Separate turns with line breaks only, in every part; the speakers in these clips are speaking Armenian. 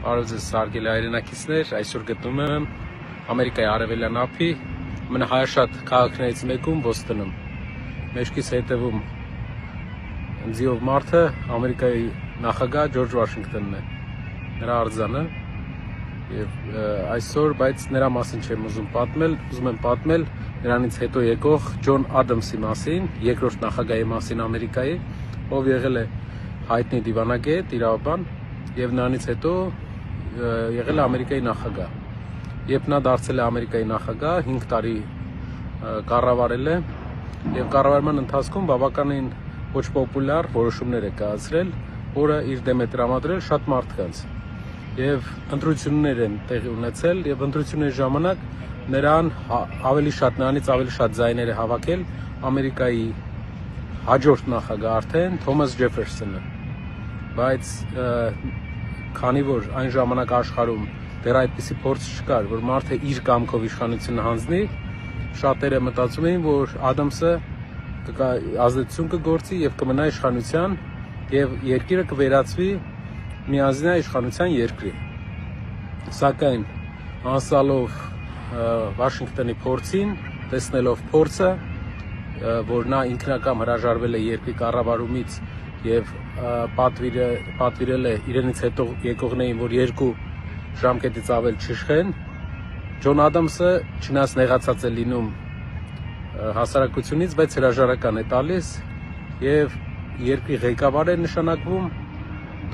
Բարև ձեզ սարգելի հայրենակիցներ, այսօր գտնվում եմ Ամերիկայի արևելյան ափի ամենահայաշատ քաղաքներից մեկում Բոստոնում։ Մեջքից հետևում ձիով մարդը Ամերիկայի նախագահ Ջորջ Վաշինգտոնն է, նրա արձանը, եւ այսօր բայց նրա մասին չեմ ուզում պատմել, ուզում եմ պատմել նրանից հետո եկող Ջոն Ադամսի մասին, երկրորդ նախագահի մասին Ամերիկայի, ով եղել է հայտնի դիվանագետ, իրավաբան եւ նրանից հետո եղել է Ամերիկայի նախագահ։ Երբ նա դարձել է Ամերիկայի նախագահ, 5 տարի կառավարել է եւ կառավարման ընթացքում բավականին ոչ պոպուլյար որոշումներ է կայացրել, որը իր դեմ է տրամադրել շատ մարդկանց։ Եվ ընտրություններ են տեղի ունեցել եւ ընտրությունների ժամանակ նրանից ավելի շատ ձայներ է հավաքել Ամերիկայի հաջորդ նախագահ արդեն Թոմաս Ջեֆերսոնը։ Բայց քանի որ այն ժամանակ աշխարհում դեռ այդպիսի փորձ չկար, որ մարդը իր կամքով իշխանությունը հանձնի, շատերը մտածում էին, որ Ադամսը ազդեցություն կգործի եւ կմնա իշխանության եւ երկիրը կվերածվի միանձնյա իշխանության երկրի։ Սակայն անցալով Վաշինգտոնի փորձին, տեսնելով փորձը, որ նա ինքնակամ հրաժարվել է երկրի կառավարումից եւ պատվիրել է իրենից հետո եկողներին, որ 2 ժամկետից ավել չիշխեն, Ջոն Ադամսը չնայած նեղացած է լինում հասարակությունից, բայց հրաժարական է տալիս եւ երկրի ղեկավար է նշանակվում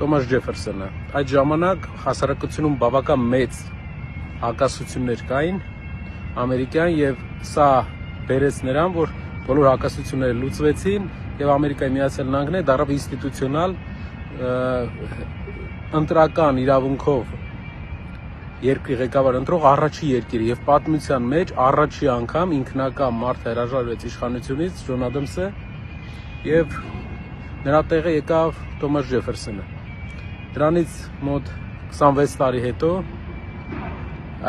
Թոմաս Ջեֆերսոնը։ Այդ ժամանակ հասարակությունում բավական մեծ հակասություններ կային ամերիկյան եւ սա բերեց նրան, որ բոլոր հակասությունները լուծվեցին եւ Ամերիկայի Միացյալ Նահանգները դառավ ինստիտուցիոնալ ընտրական իրավունքով երկրի ղեկավար ընտրող առաջի երկիրը եւ պատմության մեջ առաջի անգամ ինքնակամ մարդը հրաժարվեց իշխանությունից Ջոն Ադամսը եւ նրա տեղը եկավ Թոմաս Ջեֆերսոնը։ Դրանից մոտ 26 տարի հետո,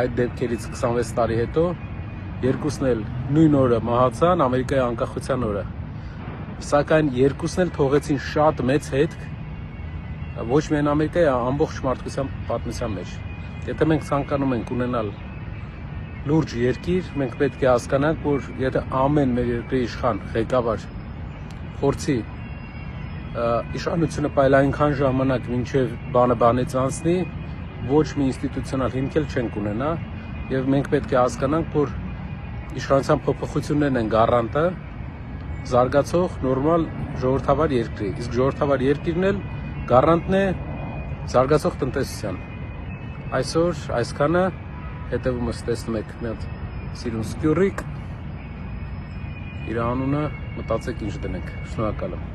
այդ դեպքերից 26 տարի հետո երկուսն էլ նույն օրը մահացան, Ամերիկայի անկախության օրը։ Սակայն երկուսն էլ թողեցին շատ մեծ հետք ոչ միայն Ամերիկայի, ամբողջ մարդկության պատմության մեջ։ Եթե մենք ցանկանում ենք ունենալ լուրջ երկիր, մենք պետք է հասկանանք, որ եթե ամեն մեր երկրի իշխան, ղեկավար փորձի իշխանությունը պայել այնքան ժամանակ, մինչև բանը բանից անցնի, ոչ մի ինստիտուցիոնալ հիմք էլ չենք ունենա, եւ մենք պետք է հասկանանք, որ իշխանության փոփոխություններն են գառանտը զարգացող նորմալ ժողովրդավար երկրի, իսկ ժողովրդավար երկիրն էլ գառանտն է զարգացող տնտեսության։ Այսօր այսքանը, հետևումս տեսնում եք մի հատ սիրուն սկյուռիկ, իր անունը մտածեք ինչ դնենք։ Շնորհակալ եմ։